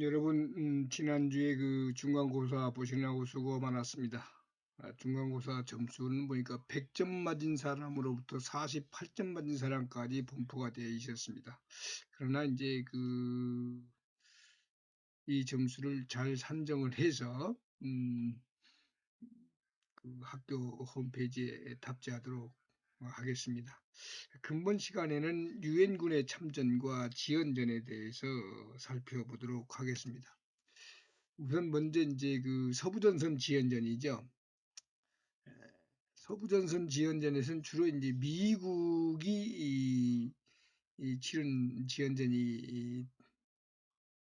여러분, 지난주에 그 중간고사 보시느라고 수고 많았습니다. 중간고사 점수는 보니까 100점 맞은 사람으로부터 48점 맞은 사람까지 분포가 되어 있었습니다. 그러나 이제 이 점수를 잘 산정을 해서 그 학교 홈페이지에 답지하도록 하겠습니다. 근본 시간에는 유엔군의 참전과 지연전에 대해서 살펴보도록 하겠습니다. 우선 먼저 이제 그 서부전선 지연전이죠. 서부전선 지연전에서는 주로 이제 미국이 치른 지연전이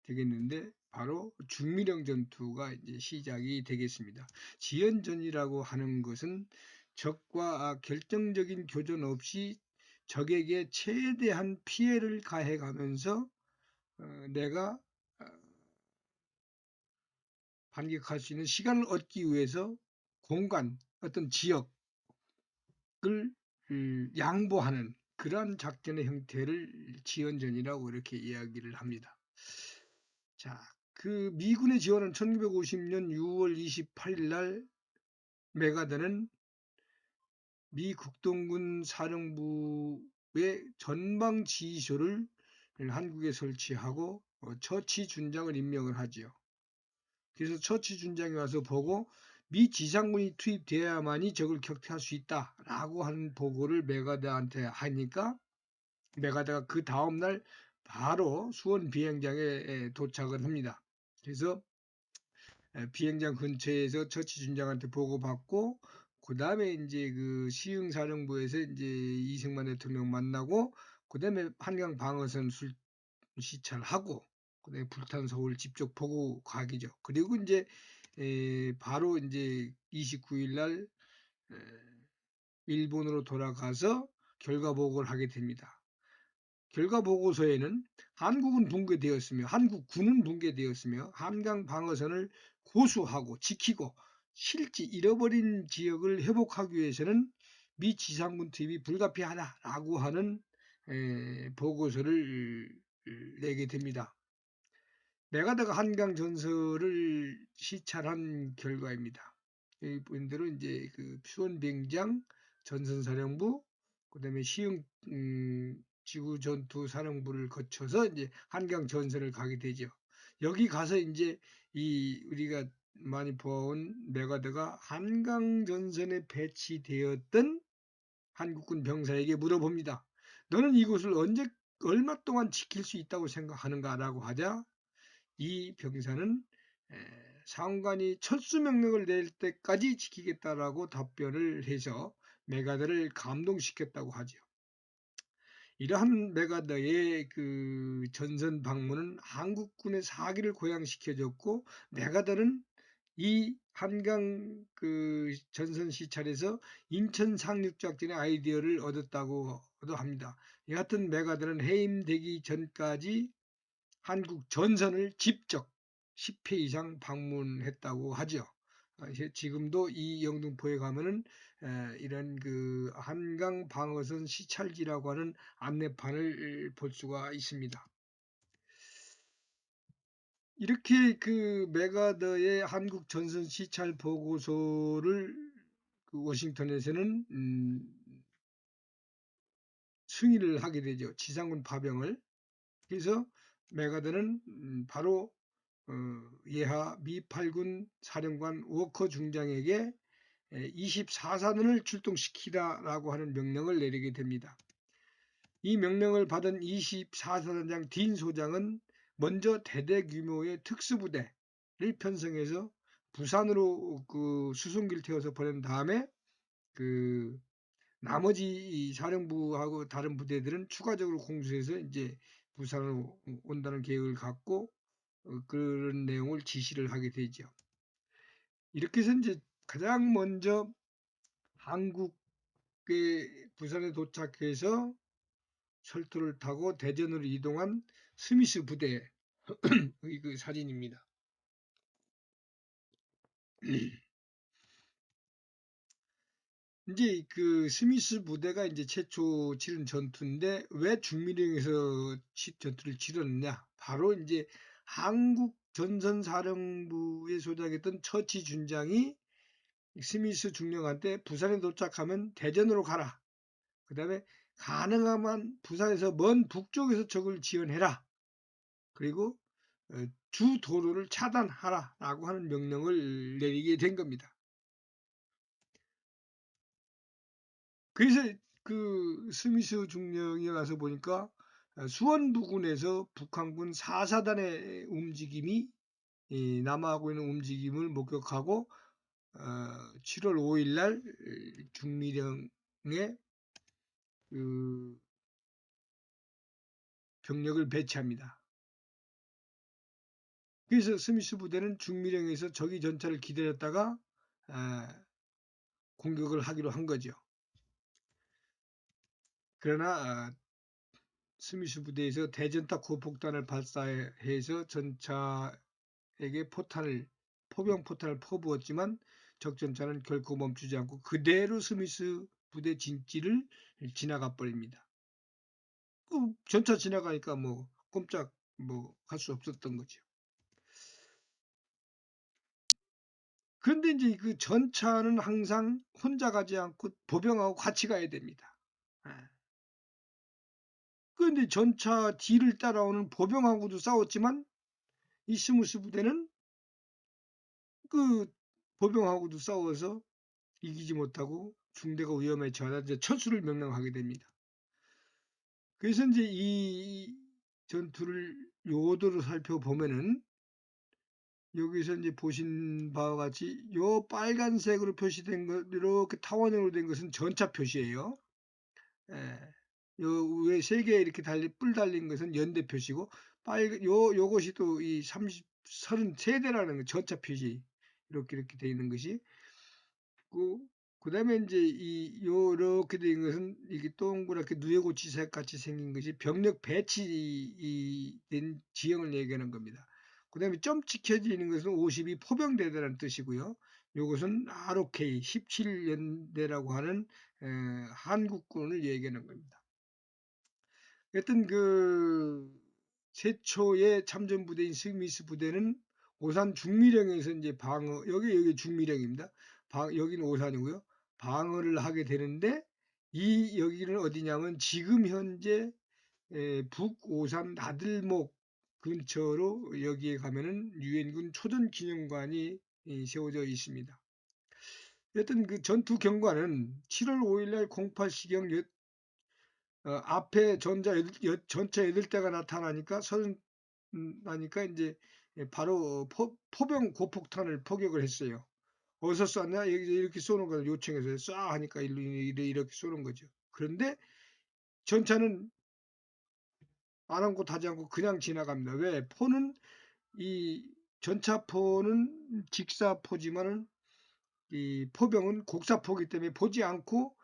되겠는데 바로 중미령 전투가 이제 시작이 되겠습니다. 지연전이라고 하는 것은 적과 결정적인 교전 없이 적에게 최대한 피해를 가해가면서 내가 반격할 수 있는 시간을 얻기 위해서 공간, 어떤 지역을 양보하는 그러한 작전의 형태를 지연전이라고 이렇게 이야기를 합니다. 자, 그 미군의 지원은 1950년 6월 28일 날 메가더는 미 국동군 사령부의 전방 지휘소를 한국에 설치하고 처치 준장을 임명을 하지요. 그래서 처치 준장이 와서 보고 미 지상군이 투입되어야만이 적을 격퇴할 수 있다라고 하는 보고를 메가더한테 하니까 메가더가 그 다음날 바로 수원 비행장에 도착을 합니다. 그래서 비행장 근처에서 처치 준장한테 보고받고 그 다음에 이제 그 시흥사령부에서 이제 이승만 대통령 만나고 그 다음에 한강 방어선 시찰하고 그 다음에 불탄 서울 직접 보고 가기죠. 그리고 이제 바로 이제 29일 날 일본으로 돌아가서 결과 보고를 하게 됩니다. 결과 보고서에는 한국은 붕괴되었으며 한국군은 붕괴되었으며 한강 방어선을 고수하고 지키고 실지 잃어버린 지역을 회복하기 위해서는 미 지상군 투입이 불가피하다라고 하는 보고서를 내게 됩니다. 메가더가 한강 전설을 시찰한 결과입니다. 이분들은 이제 그 수원 비행장 전선사령부, 그다음에 시흥 지구 전투 사령부를 거쳐서 이제 한강 전선을 가게 되죠. 여기 가서 이제 이 우리가 많이 보아온 메가더가 한강 전선에 배치되었던 한국군 병사에게 물어봅니다. 너는 이곳을 얼마 동안 지킬 수 있다고 생각하는가라고 하자 이 병사는 상관이 철수 명령을 낼 때까지 지키겠다라고 답변을 해서 메가더를 감동시켰다고 하죠. 이러한 메가더의 그 전선 방문은 한국군의 사기를 고양시켜줬고 메가더는 이 한강 그 전선 시찰에서 인천 상륙작전의 아이디어를 얻었다고도 합니다. 여하튼 메가더는 해임되기 전까지 한국 전선을 직접 10회 이상 방문했다고 하죠. 지금도 이 영등포에 가면은 이런 그 한강 방어선 시찰지라고 하는 안내판을 볼 수가 있습니다. 이렇게 그 메가더의 한국 전선 시찰 보고서를 그 워싱턴에서는 승인을 하게 되죠. 지상군 파병을. 그래서 메가더는 바로 예하 미 8군 사령관 워커 중장에게 24사단을 출동시키라라고 하는 명령을 내리게 됩니다. 이 명령을 받은 24사단장 딘 소장은 먼저 대대 규모의 특수부대를 편성해서 부산으로 그 수송기를 태워서 보낸 다음에 그 나머지 사령부하고 다른 부대들은 추가적으로 공수해서 이제 부산으로 온다는 계획을 갖고 그런 내용을 지시를 하게 되죠. 이렇게 해서 이제 가장 먼저 한국의 부산에 도착해서 철도를 타고 대전으로 이동한 스미스 부대의 그 사진입니다. 이제 그 스미스 부대가 이제 최초 치른 전투인데 왜 중미령에서 전투를 치렀느냐? 바로 이제 한국 전선사령부에 소장했던 처치 준장이 스미스 중령한테 부산에 도착하면 대전으로 가라. 그 다음에 가능하면 부산에서 먼 북쪽에서 적을 지원해라. 그리고 주 도로를 차단하라 라고 하는 명령을 내리게 된 겁니다. 그래서 그 스미스 중령이 가서 보니까 수원 부근에서 북한군 4사단의 움직임이 남하하고 있는 움직임을 목격하고 7월 5일 날 중미령에 그 병력을 배치합니다. 그래서 스미스 부대는 중미령에서 적이 전차를 기다렸다가 공격을 하기로 한 거죠. 그러나 스미스 부대에서 대전타 고폭탄을 발사해서 전차에게 포병 포탄을 퍼부었지만 적전차는 결코 멈추지 않고 그대로 스미스 부대 진지를 지나가 버립니다. 그 전차 지나가니까 뭐 꼼짝 할 수 없었던 거죠. 그런데 이제 그 전차는 항상 혼자 가지 않고 보병하고 같이 가야 됩니다. 그런데 전차 뒤를 따라오는 보병하고도 싸웠지만 이 스미스 부대는 그 보병하고도 싸워서 이기지 못하고 중대가 위험에 처하다 이제 철수를 명령하게 됩니다. 그래서 이제 이 전투를 요도로 살펴보면은 여기서 이제 보신 바와 같이 요 빨간색으로 표시된 것 이렇게 타원형으로 된 것은 전차 표시예요. 요 위에 3개 이렇게 뿔 달린 것은 연대 표시고 요것이 또 이 33대라는 전차 표시 이렇게 돼 있는 것이 그다음에 이제 요렇게 된 것은 이게 동그랗게 누에고치색 같이 생긴 것이 병력 배치된 지형을 얘기하는 겁니다. 그다음에 점 찍혀져 있는 것은 52 포병대대라는 뜻이고요. 요것은 ROK 17연대라고 하는 한국군을 얘기하는 겁니다. 여튼 그 최초의 참전 부대인 스미스 부대는 오산 중미령에서 이제 여기 중미령입니다. 여기는 오산이고요. 방어를 하게 되는데 여기는 어디냐면 지금 현재 북오산 나들목 근처로 여기에 가면은 유엔군 초전기념관이 세워져 있습니다. 여튼 그 전투 경과는 7월 5일 날 08시경 앞에 전차 8대가 나타나니까 이제 바로 포병 고폭탄을 포격을 했어요. 어디서 쐈냐? 이렇게 쏘는 걸 요청해서 쏴 하니까 이렇게 쏘는 거죠. 그런데 전차는 아랑곳하지 않고 그냥 지나갑니다. 왜? 이 전차포는 직사포지만은 이 포병은 곡사포기 때문에 보지 않고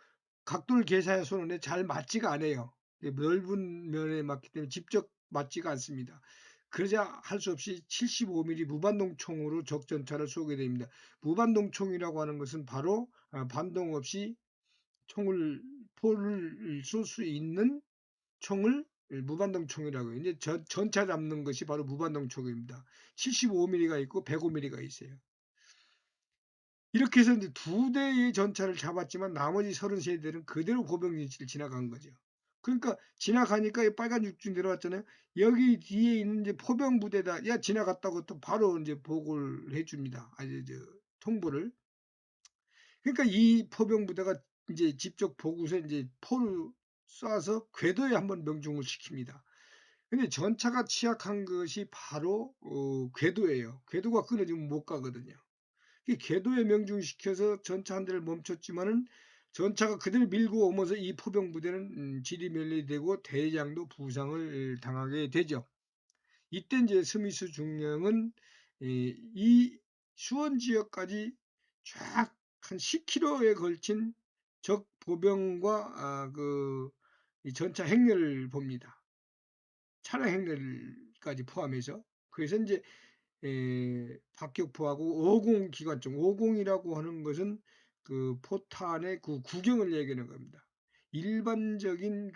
각도를 계산해 쏘는데 잘 맞지가 않아요. 넓은 면에 맞기 때문에 직접 맞지가 않습니다. 그러자 할 수 없이 75mm 무반동 총으로 적전차를 쏘게 됩니다. 무반동 총이라고 하는 것은 바로 반동 없이 포를 쏠 수 있는 총을 무반동 총이라고 해요. 이제 전차 잡는 것이 바로 무반동 총입니다. 75mm가 있고 105mm가 있어요. 이렇게 해서 이제 2대의 전차를 잡았지만 나머지 33대는 그대로 보병진치를 지나간 거죠. 그러니까 지나가니까 빨간 육중 내려왔잖아요. 여기 뒤에 있는 이제 포병 부대다. 야 지나갔다고 또 바로 이제 보고를 해줍니다. 통보를. 그러니까 이 포병 부대가 이제 직접 보고서 이제 포를 쏴서 궤도에 한번 명중을 시킵니다. 근데 전차가 취약한 것이 바로 궤도예요. 궤도가 끊어지면 못 가거든요. 이 궤도에 명중시켜서 전차 한 대를 멈췄지만은 전차가 그대로 밀고 오면서 이 포병 부대는 지리멸리되고 대장도 부상을 당하게 되죠. 이때 이제 스미스 중령은 이 수원 지역까지 쫙 한 10km에 걸친 적 보병과 이 전차 행렬을 봅니다. 차량 행렬까지 포함해서. 그래서 이제 박격포하고 50 기관총, 50이라고 하는 것은 그 포탄의 그 구경을 얘기하는 겁니다. 일반적인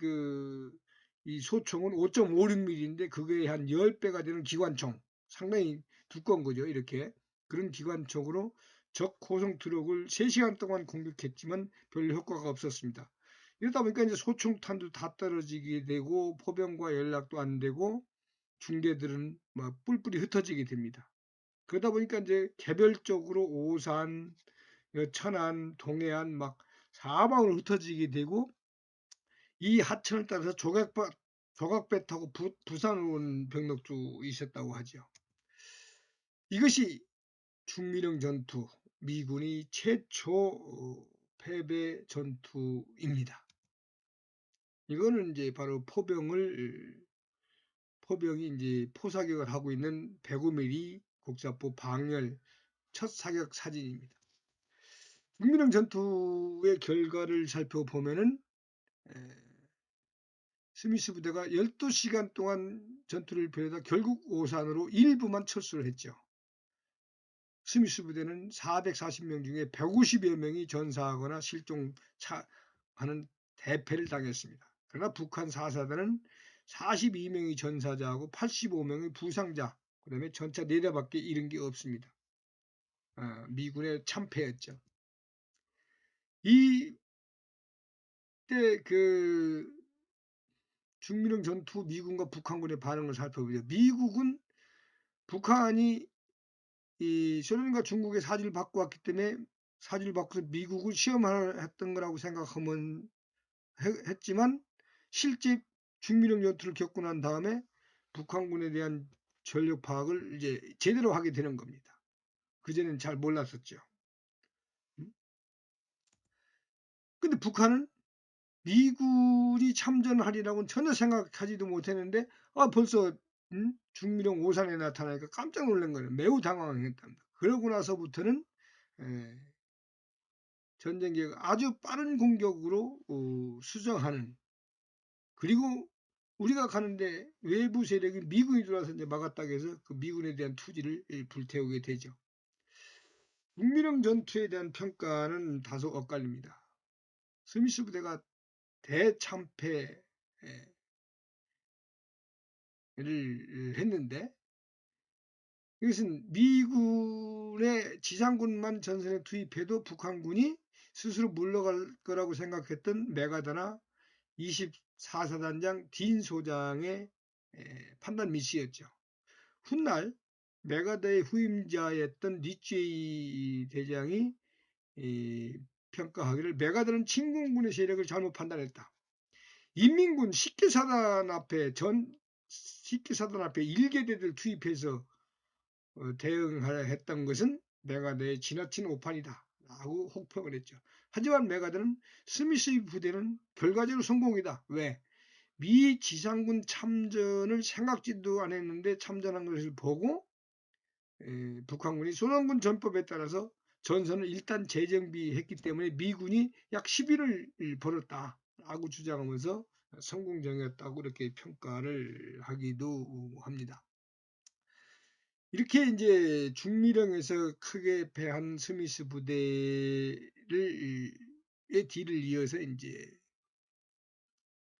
이 소총은 5.56mm인데 그게 한 10배가 되는 기관총. 상당히 두꺼운 거죠. 이렇게 그런 기관총으로 적 고성 트럭을 3시간 동안 공격했지만 별 효과가 없었습니다. 이러다 보니까 이제 소총탄도 다 떨어지게 되고 포병과 연락도 안 되고 중대들은 막 뿔뿔이 흩어지게 됩니다. 그러다 보니까 이제 개별적으로 오산, 천안, 동해안 막 사방으로 흩어지게 되고 이 하천을 따라서 조각배 타고 부산으로 온 병력도 있었다고 하죠. 이것이 중미령 전투, 미군이 최초 패배 전투입니다. 이거는 이제 바로 포병이 이제 포사격을 하고 있는 105mm 곡사포 방열 첫 사격 사진입니다. 중미령 전투의 결과를 살펴보면은 스미스 부대가 12시간 동안 전투를 벌이다 결국 오산으로 일부만 철수를 했죠. 스미스 부대는 440명 중에 150여 명이 전사하거나 실종하는 대패를 당했습니다. 그러나 북한 4사단은 42명이 전사자하고 85명의 부상자, 그 다음에 전차 4대밖에 잃은 게 없습니다. 미군의 참패였죠. 이때 그 중미령 전투 미군과 북한군의 반응을 살펴보죠. 미국은 북한이 이 소련과 중국의 사지를 받고 왔기 때문에 사지를 받고서 미국을 시험을 했던 거라고 생각하면 했지만 실제 중미령 전투를 겪고 난 다음에 북한군에 대한 전력 파악을 이제 제대로 하게 되는 겁니다. 그전에는 잘 몰랐었죠. 근데 북한은 미군이 참전하리라고는 전혀 생각하지도 못했는데 벌써 중미령 오산에 나타나니까 깜짝 놀란 거예요. 매우 당황했답니다. 그러고 나서부터는 전쟁 계획 아주 빠른 공격으로 수정하는, 그리고 우리가 가는데 외부 세력이 미군이 들어와서 이제 막았다고 해서 그 미군에 대한 투지를 불태우게 되죠. 북미령 전투에 대한 평가는 다소 엇갈립니다. 스미스 부대가 대참패를 했는데 이것은 미군의 지상군만 전선에 투입해도 북한군이 스스로 물러갈 거라고 생각했던 메가다나 24사단장 딘 소장의 판단 미스였죠. 훗날 메가다의 후임자였던 리제이 대장이 평가하기를 메가다는 친군군의 세력을 잘못 판단했다. 인민군 10개 사단 앞에 1계대를 투입해서 대응하려 했던 것은 메가다의 지나친 오판이다 라고 혹평을 했죠. 하지만 메가다는 스미스의 부대는 결과적으로 성공이다. 왜? 미 지상군 참전을 생각지도 안 했는데 참전한 것을 보고 북한군이 소련군 전법에 따라서 전선을 일단 재정비했기 때문에 미군이 약 10일을 벌었다라고 주장하면서 성공적이었다고 이렇게 평가를 하기도 합니다. 이렇게 이제 중미령에서 크게 패한 스미스 부대의 뒤를 이어서 이제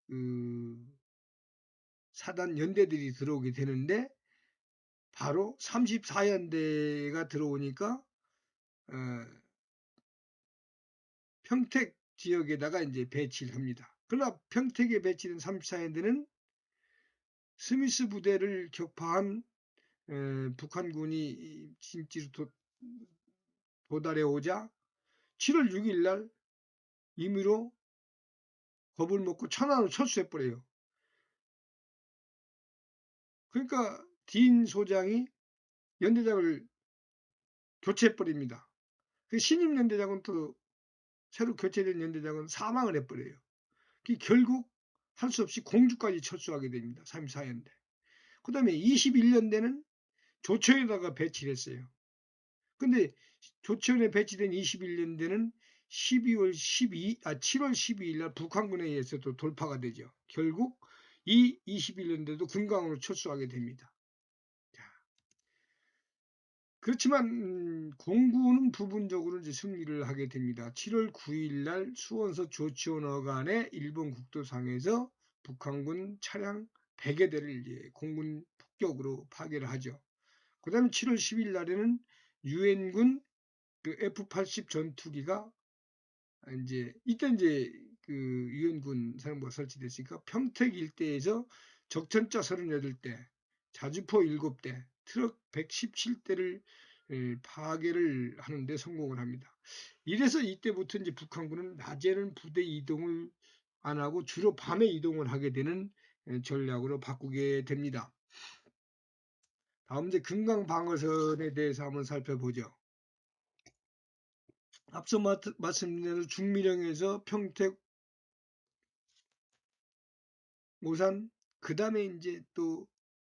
그 사단 연대들이 들어오게 되는데 바로 34연대가 들어오니까 평택 지역에다가 이제 배치를 합니다. 그러나 평택에 배치된 34연대는 스미스 부대를 격파한 북한군이 진지로 도달해 오자 7월 6일 날 임의로 겁을 먹고 천안으로 철수해버려요. 그러니까 딘 소장이 연대장을 교체해버립니다. 그 신임 연대장은 또 새로 교체된 연대장은 사망을 해버려요. 결국 할 수 없이 공주까지 철수하게 됩니다. 34연대. 그 다음에 21연대는 조천에다가 배치를 했어요. 근데 조천에 배치된 21연대는 7월 12일 날 북한군에 의해서도 돌파가 되죠. 결국 이 21년대도 금강으로 철수하게 됩니다. 그렇지만 공군은 부분적으로 이제 승리를 하게 됩니다. 7월 9일 날 수원서 조치원 어간의 일본 국도상에서 북한군 차량 100여 대를 이제 공군 폭격으로 파괴를 하죠. 그 다음에 7월 10일 날에는 유엔군 그 F-80 전투기가 이때 그 유엔군 사령부가 설치됐으니까 평택 일대에서 적천자 38대, 자주포 7대, 트럭 117대를 파괴를 하는데 성공을 합니다. 이래서 이때부터 이제 북한군은 낮에는 부대 이동을 안 하고 주로 밤에 이동을 하게 되는 전략으로 바꾸게 됩니다. 다음 이제 금강 방어선에 대해서 한번 살펴보죠. 앞서 말씀드린 대로 중미령에서 평택, 오산, 그 다음에 이제 또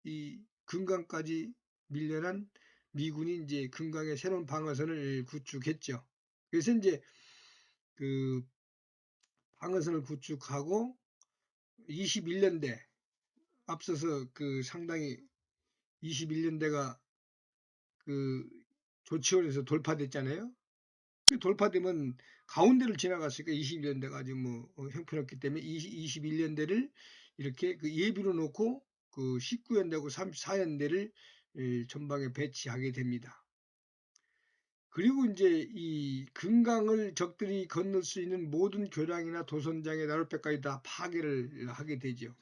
이 금강까지 밀려난 미군이 이제 금강의 새로운 방어선을 구축했죠. 그래서 이제 그 방어선을 구축하고 21년대 앞서서 그 상당히 21년대가 그 조치원에서 돌파됐잖아요. 그 돌파되면 가운데를 지나갔으니까 21년대가 아주 뭐 형편없기 때문에 21년대를 이렇게 그 예비로 놓고 그 19연대하고 34연대를 전방에 배치하게 됩니다. 그리고 이제 이 금강을 적들이 건널 수 있는 모든 교량이나 도선장의 나룻배까지 다 파괴를 하게 되죠.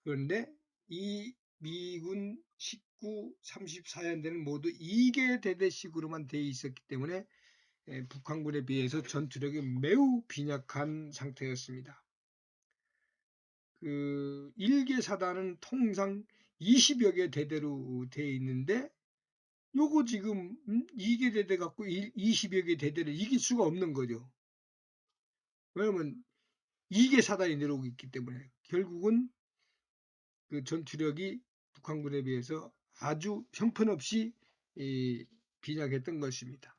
그런데 이 미군 19, 34연대는 모두 2개 대대식으로만 되어 있었기 때문에 북한군에 비해서 전투력이 매우 빈약한 상태였습니다. 그 1개 사단은 통상 20여 개 대대로 되어 있는데 요거 지금 2개 대대 갖고 20여 개 대대를 이길 수가 없는 거죠. 왜냐면 2개 사단이 내려오고 있기 때문에 결국은 그 전투력이 북한군에 비해서 아주 형편없이 빈약했던 것입니다.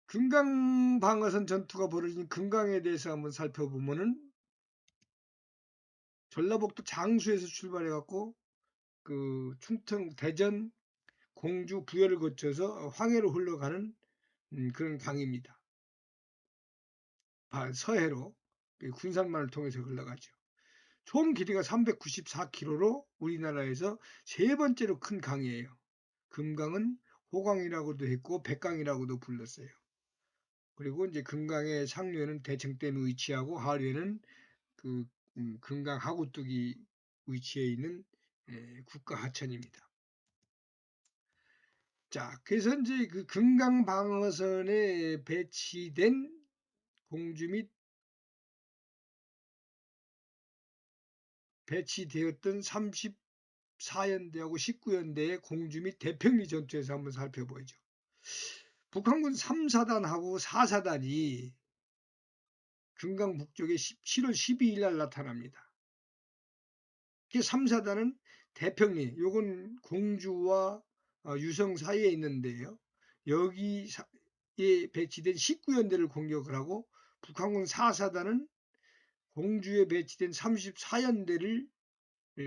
금강 방어선 전투가 벌어진 금강에 대해서 한번 살펴보면은 전라북도 장수에서 출발해 갖고 그 충청, 대전, 공주, 부여를 거쳐서 황해로 흘러가는 그런 강입니다. 서해로 군산만을 통해서 흘러가죠. 총 길이가 394km로 우리나라에서 세 번째로 큰 강이에요. 금강은 호강이라고도 했고 백강이라고도 불렀어요. 그리고 이제 금강의 상류에는 대청댐이 위치하고 하류에는 그 금강 하구뚝이 위치해 있는 국가 하천입니다. 자, 그래서 이제 그 금강 방어선에 배치된 공주 및 배치되었던 34연대하고 19연대의 공주 및 대평리 전투에서 한번 살펴보죠. 북한군 3사단하고 4사단이 금강 북쪽에 7월 12일 날 나타납니다. 그 3사단은 대평리, 요건 공주와 유성 사이에 있는데요. 여기에 배치된 19연대를 공격을 하고 북한군 4사단은 공주에 배치된 34연대를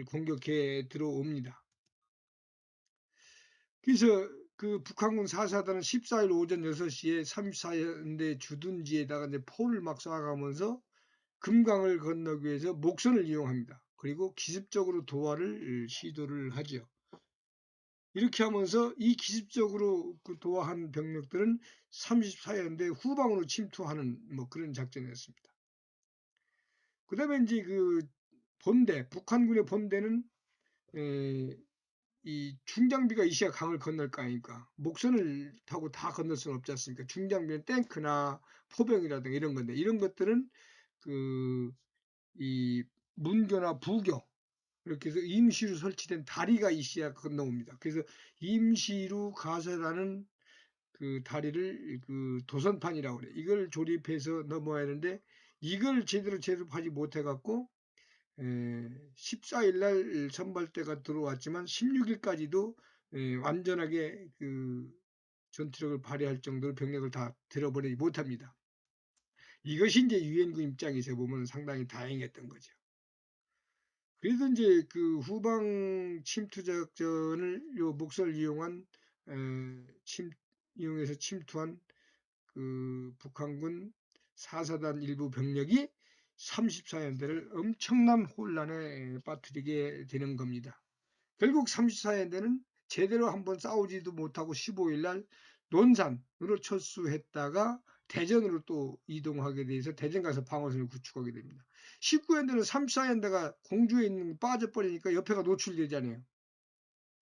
공격해 들어옵니다. 그래서 그 북한군 4사단은 14일 오전 6시에 34연대 주둔지에다가 이제 포를 막 쏴가면서 금강을 건너기 위해서 목선을 이용합니다. 그리고 기습적으로 도하를 시도를 하죠. 이렇게 하면서 이 기습적으로 그 도하한 병력들은 34연대 후방으로 침투하는 뭐 그런 작전이었습니다. 그 다음에 이제 그 본대, 북한군의 본대는 이 중장비가 있어야 강을 건널 거 아닙니까? 목선을 타고 다 건널 수는 없지 않습니까? 중장비는 탱크나 포병이라든가 이런 건데 이런 것들은 그 이 문교나 부교 이렇게 해서 임시로 설치된 다리가 있어야 건너옵니다. 그래서 임시로 가설하는 그 다리를 그 도선판이라고 그래. 이걸 조립해서 넘어야 하는데 이걸 제대로 제습하지 못해 갖고 14일 날 선발대가 들어왔지만 16일까지도 완전하게 그 전투력을 발휘할 정도로 병력을 다 들어버리지 못합니다. 이것이 이제 유엔군 입장에서 보면 상당히 다행했던 거죠. 그래서 이제 그 후방 침투 작전을 요 목선을 이용한 이용해서 침투한 그 북한군 4사단 일부 병력이 34연대를 엄청난 혼란에 빠뜨리게 되는 겁니다. 결국 34연대는 제대로 한번 싸우지도 못하고 15일 날 논산으로 철수했다가 대전으로 또 이동하게 돼서 대전 가서 방어선을 구축하게 됩니다. 19연대는 3, 4연대가 공주에 있는 빠져버리니까 옆에가 노출되잖아요.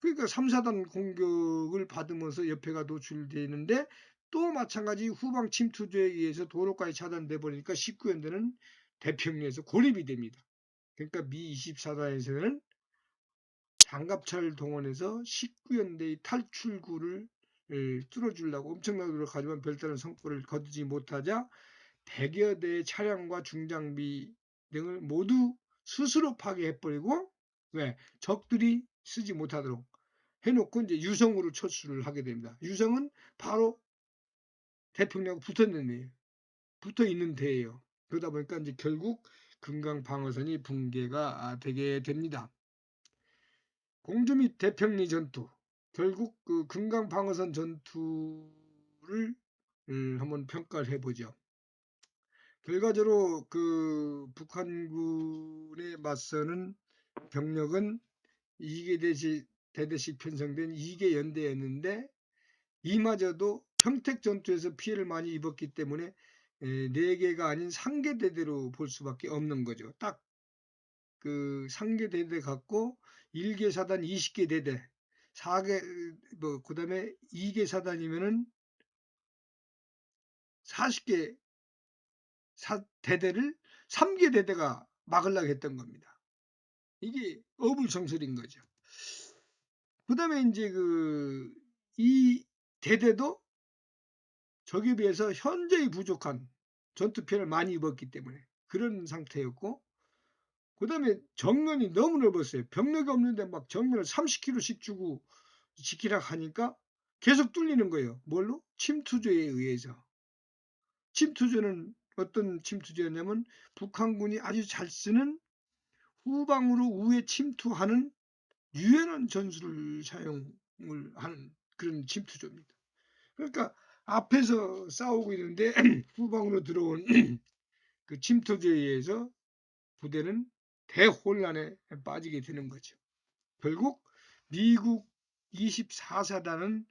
그러니까 3, 4단 공격을 받으면서 옆에가 노출되는데 또 마찬가지 후방 침투조에 의해서 도로까지 차단돼 버리니까 19연대는 대평리에서 고립이 됩니다. 그러니까 미 24단에서는 장갑차를 동원해서 19연대의 탈출구를 뚫어주려고 엄청나게 노력하지만 별다른 성과를 거두지 못하자 100여 대의 차량과 중장비 등을 모두 스스로 파괴해버리고 왜? 적들이 쓰지 못하도록 해놓고 이제 유성으로 철수를 하게 됩니다. 유성은 바로 태평양하고 붙어 있는 데예요. 그러다 보니까 이제 결국 금강 방어선이 붕괴가 되게 됩니다. 공주 및 대평리 전투. 결국 그 금강 방어선 전투를 한번 평가를 해보죠. 결과적으로 그 북한군에 맞서는 병력은 2개 대대씩 편성된 2개 연대였는데 이마저도 평택 전투에서 피해를 많이 입었기 때문에 4개가 아닌 3개 대대로 볼 수밖에 없는 거죠. 딱 그 3개 대대 갖고 1개 사단 20개 대대 4개 그다음에 2개 사단이면은 40개 대대를 3개 대대가 막으려고 했던 겁니다. 이게 어불성설인 거죠. 그다음에 이제 이 대대도 적에 비해서 현저히 부족한 전투 피해를 많이 입었기 때문에 그런 상태였고 그다음에 정면이 너무 넓었어요. 병력이 없는데 막 정면을 30km씩 주고 지키라 하니까 계속 뚫리는 거예요. 뭘로? 침투조에 의해서. 침투조는 어떤 침투조였냐면 북한군이 아주 잘 쓰는 후방으로 우회 침투하는 유연한 전술을 사용을 하는 그런 침투조입니다. 그러니까 앞에서 싸우고 있는데 후방으로 들어온 그 침투조에 의해서 부대는 대혼란에 빠지게 되는 거죠. 결국 미국 24사단은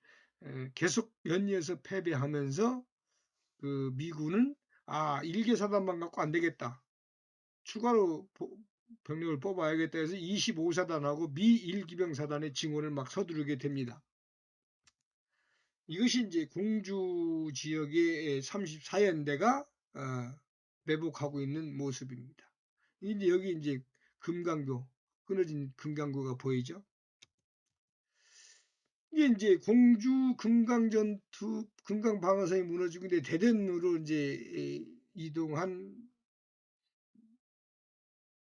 계속 연이어서 패배하면서 그 미군은 1개 사단만 갖고 안 되겠다. 추가로 병력을 뽑아야겠다 해서 25사단하고 미 1기병사단의 증원을 막 서두르게 됩니다. 이것이 이제 공주 지역의 34연대가 매복하고 있는 모습입니다. 이제 여기 이제 금강교, 끊어진 금강교가 보이죠? 이게 이제 공주 금강 전투, 금강 방어선이 무너지고 이제 대전으로 이제 이동한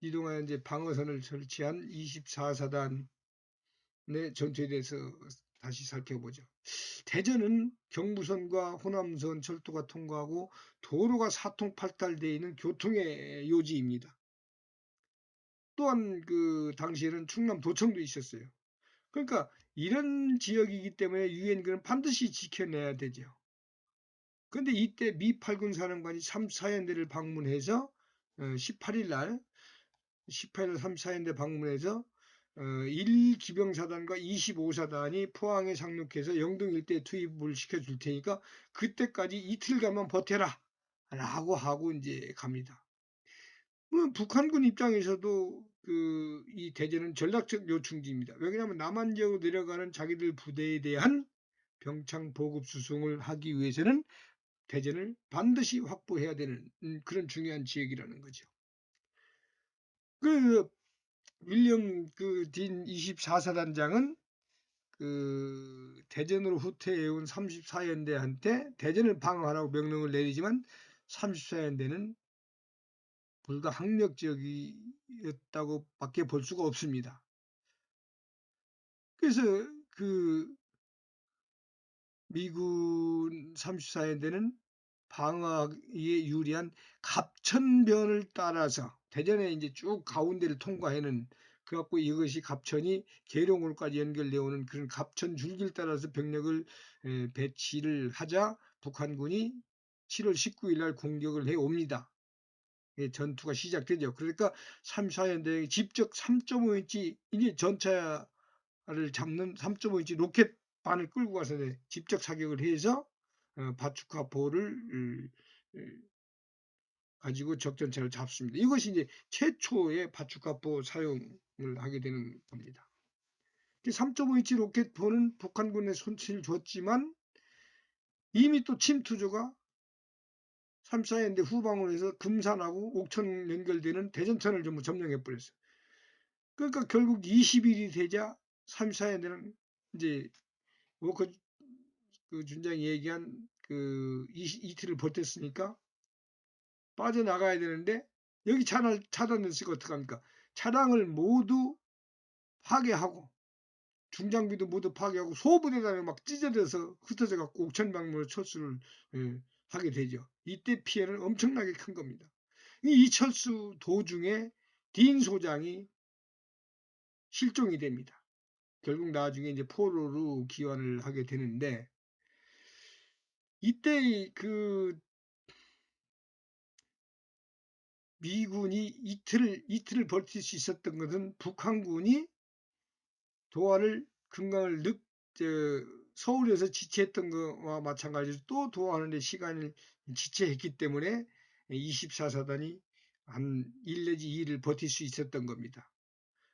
이제 방어선을 설치한 24사단의 전투에 대해서 다시 살펴보죠. 대전은 경부선과 호남선 철도가 통과하고 도로가 사통팔달되어 있는 교통의 요지입니다. 또한 그 당시에는 충남도청도 있었어요. 그러니까 이런 지역이기 때문에 유엔군은 반드시 지켜내야 되죠. 그런데 이때 미 8군 사령관이 3, 4연대를 방문해서 18일 날 3, 4연대 방문해서 1기병사단과 25사단이 포항에 상륙해서 영동 일대에 투입을 시켜줄 테니까 그때까지 이틀간만 버텨라 라고 하고 이제 갑니다. 북한군 입장에서도 이 대전은 전략적 요충지입니다. 왜냐하면 남한 지역으로 내려가는 자기들 부대에 대한 병창 보급 수송을 하기 위해서는 대전을 반드시 확보해야 되는 그런 중요한 지역이라는 거죠. 윌리엄 딘 24사단장은 대전으로 후퇴해온 34연대한테 대전을 방어하라고 명령을 내리지만 34연대는 불과 항력 지역이었다고 밖에 볼 수가 없습니다. 그래서 미군 34연대는 방어에 유리한 갑천변을 따라서 대전에 이제 쭉 가운데를 통과하는 그래갖고 이것이 갑천이 계룡으로까지 연결되어 오는 그런 갑천 줄기를 따라서 병력을 배치를 하자 북한군이 7월 19일 날 공격을 해 옵니다. 전투가 시작되죠. 그러니까 34연대에 직접 3.5인치 이게 전차 잡는 3.5인치 로켓반을 끌고 가서 직접 사격을 해서 바추카포를 가지고 적전차를 잡습니다. 이것이 이제 최초의 바추카포 사용을 하게 되는 겁니다. 3.5인치 로켓포는 북한군에 손실을 줬지만 이미 또 침투조가 3, 4연대 후방으로 해서 금산하고 옥천 연결되는 대전선을 전부 점령해 버렸어요. 그러니까 결국 20일이 되자 3, 4연대는 이제 워커 그 준장이 얘기한 그 이틀을 버텼으니까 빠져나가야 되는데 여기 차단됐으니까 어떡합니까? 차량을 모두 파괴하고 중장비도 모두 파괴하고 소부대단에 막 찢어져서 흩어져 갖고 옥천방면으로 철수를 하게 되죠. 이때 피해는 엄청나게 큰 겁니다. 이 철수 도중에 딘 소장이 실종이 됩니다. 결국 나중에 이제 포로로 귀환을 하게 되는데 이때 그 미군이 이틀을 버틸 수 있었던 것은 북한군이 도하를 금강을 서울에서 지체했던 것과 마찬가지로 또 도하는 데 시간을 지체했기 때문에 24사단이 한 1 내지 2일을 버틸 수 있었던 겁니다.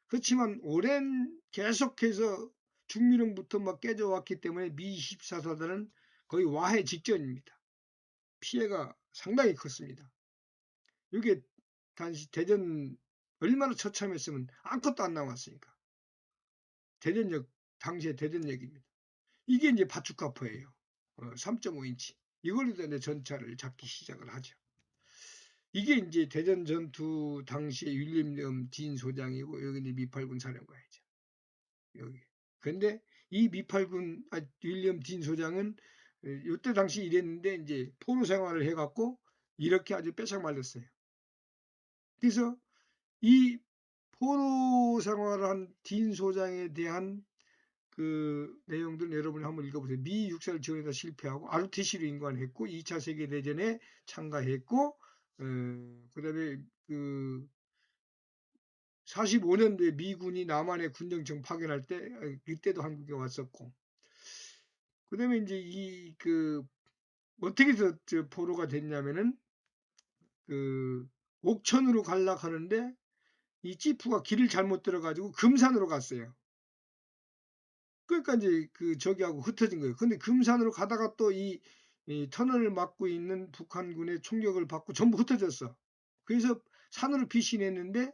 그렇지만 오랜 계속해서 중미령부터 막 깨져왔기 때문에 미 24사단은 거의 와해 직전입니다. 피해가 상당히 컸습니다. 이게 당시 대전 얼마나 처참했으면 아무것도 안 남았으니까. 대전역, 당시의 대전역입니다. 이게 이제 바추카포예요. 3.5인치. 이걸로 이제 전차를 잡기 시작을 하죠. 이게 이제 대전 전투 당시의 윌리엄 딘 소장이고 여기 이제 미8군 사령관이죠. 여기. 근데 이 윌리엄 딘 소장은 이때 당시 이랬는데 이제 포로 생활을 해갖고 이렇게 아주 빼짝 말렸어요. 그래서 이 포로 생활을 한 딘 소장에 대한 그 내용들 여러분이 한번 읽어보세요. 미 육사를 지원에다 실패하고 ROTC로 인관했고 2차 세계대전에 참가했고 그다음에 그 45년도에 미군이 남한에 군정청 파견할 때 이때도 한국에 왔었고 그다음에 이제 이 그 어떻게 해서 포로가 됐냐면은 그 옥천으로 갈라 하는데 이 지프가 길을 잘못 들어가지고 금산으로 갔어요. 그러니까 이제 그 저기하고 흩어진 거예요. 근데 금산으로 가다가 또 이 터널을 막고 있는 북한군의 총격을 받고 전부 흩어졌어. 그래서 산으로 피신했는데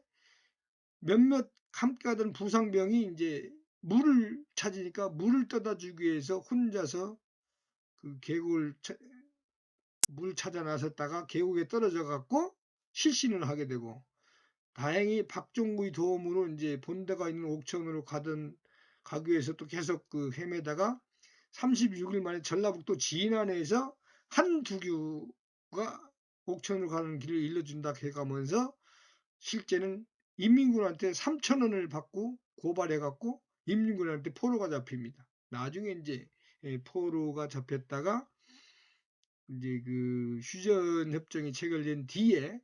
몇몇 함께 가던 부상병이 이제 물을 찾으니까 물을 떠다 주기 위해서 혼자서 그 계곡을 물 찾아 나섰다가 계곡에 떨어져 갖고 실신을 하게 되고 다행히 박종구의 도움으로 이제 본대가 있는 옥천으로 가기 위해서 또 계속 그 헤매다가 36일 만에 전라북도 진안에서 한두규가 옥천으로 가는 길을 일러준다 해가면서 실제는 인민군한테 3,000원을 받고 고발해갖고 인민군한테 포로가 잡힙니다. 나중에 이제 포로가 잡혔다가 이제 그 휴전 협정이 체결된 뒤에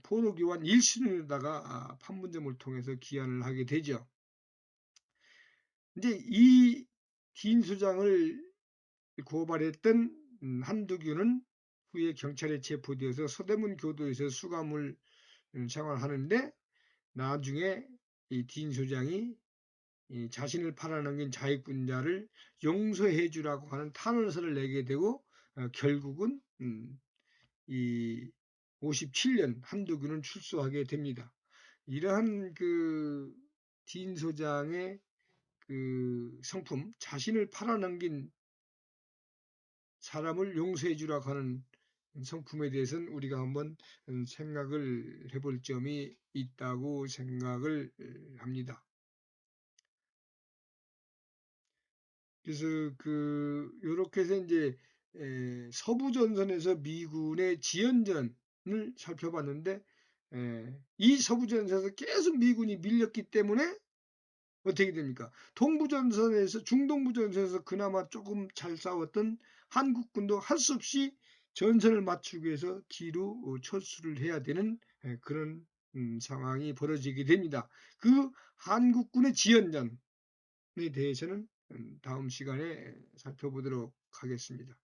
포로 교환 1순위로다가 판문점을 통해서 귀환을 하게 되죠. 이제 이 긴 수장을 고발했던 한두규는 후에 경찰에 체포되어서 서대문 교도에서 수감을 생활하는데 나중에 이 딘 소장이 자신을 팔아넘긴 자익분자를 용서해 주라고 하는 탄원서를 내게 되고 결국은 이 57년 한두규는 출소하게 됩니다. 이러한 그 딘 소장의 그 성품, 자신을 팔아넘긴 사람을 용서해 주라고 하는 성품에 대해서는 우리가 한번 생각을 해볼 점이 있다고 생각을 합니다. 그래서 요렇게 해서 이제 서부전선에서 미군의 지연전을 살펴봤는데 이 서부전선에서 계속 미군이 밀렸기 때문에 어떻게 됩니까? 동부전선에서 중동부전선에서 그나마 조금 잘 싸웠던 한국군도 할 수 없이 전선을 맞추기 위해서 뒤로 철수를 해야 되는 그런 상황이 벌어지게 됩니다. 그 한국군의 지연전 대해서는 다음 시간에 살펴보도록 하겠습니다.